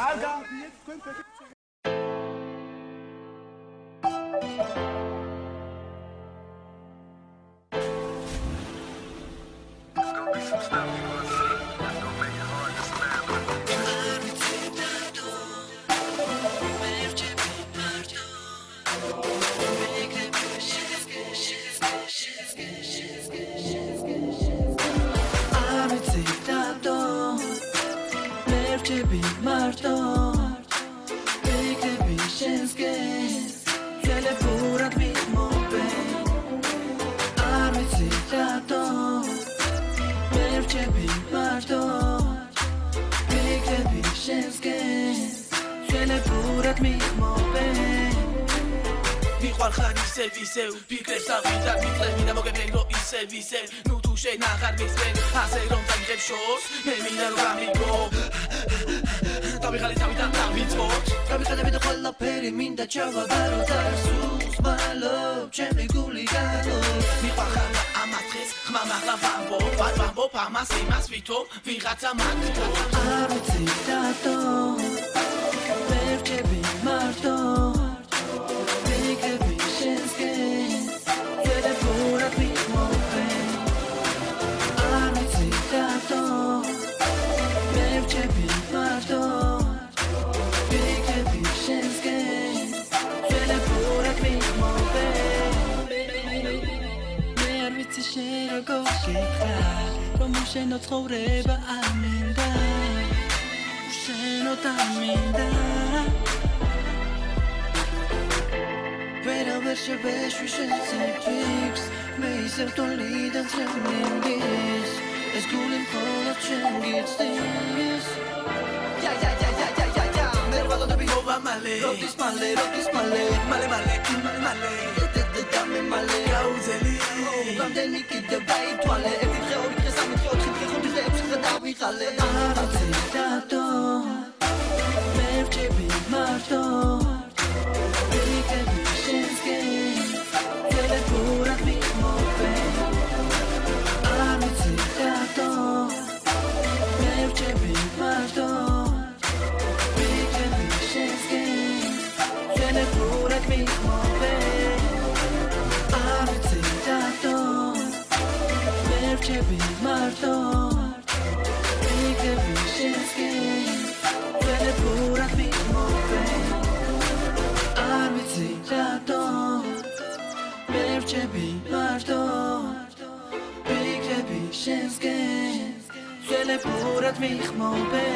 არ გააღვიეთ თქვენ ფეხი Marto, Baby, Shenske, Teleforat mi mobe, Armicitato, Mercebi, Marto, Baby, Shenske, Teleforat mi mobe. Miqvar xar ისევ ფიქრებს ავიდა მიწევი და მოგებენ რო ისევ ნუ თუ შენახარ მისმენ ასე რომ წაიღებ შორს მე მინდა რომ გამიგო დავიხალე თავიდან დავიწოთ გავიხადები და ყველაფერი მინდა ჩავაბარო დასულს მალობ ჩემი გული გადო მიყვარ ხარ და ამას დღეს ხმა მაღლა ვამბობ ამას იმას ვითომ ვიღაცა მარტო არ ვიცი დატო მე რჩები მარტო ვიქები შენსკე ტელეფონად მივმოვე არ ვიცი დატო მე რჩები მარტო ვიქები შენსკე ტელეფონად მივმოვე მე არ ვიცი შენ როგორ გიქრა რომ შენო ცხოვრება არ მინდა შენო დამინდა Wherever she wish we should see tricks May serve to lead and trembling this It's cool and full of changing things Yeah Mervalo da bihova male Rotis male Male Dame male Gauzeli Vamdeni kide bai toale Evit geori kresam et geori Khon dile psikhadawi khale Arati dato Merchebi marto Vikebi Shenske Teleforat mivmove Armitsi dato Merchebi marto Vikebi Shenske Teleforat mivmove Armitsi dato Merchebi marto Vikebi Shenske Teleforat mivmove Armitsi dato Mercebi marto Vikebi Shenske Teleforat mivmove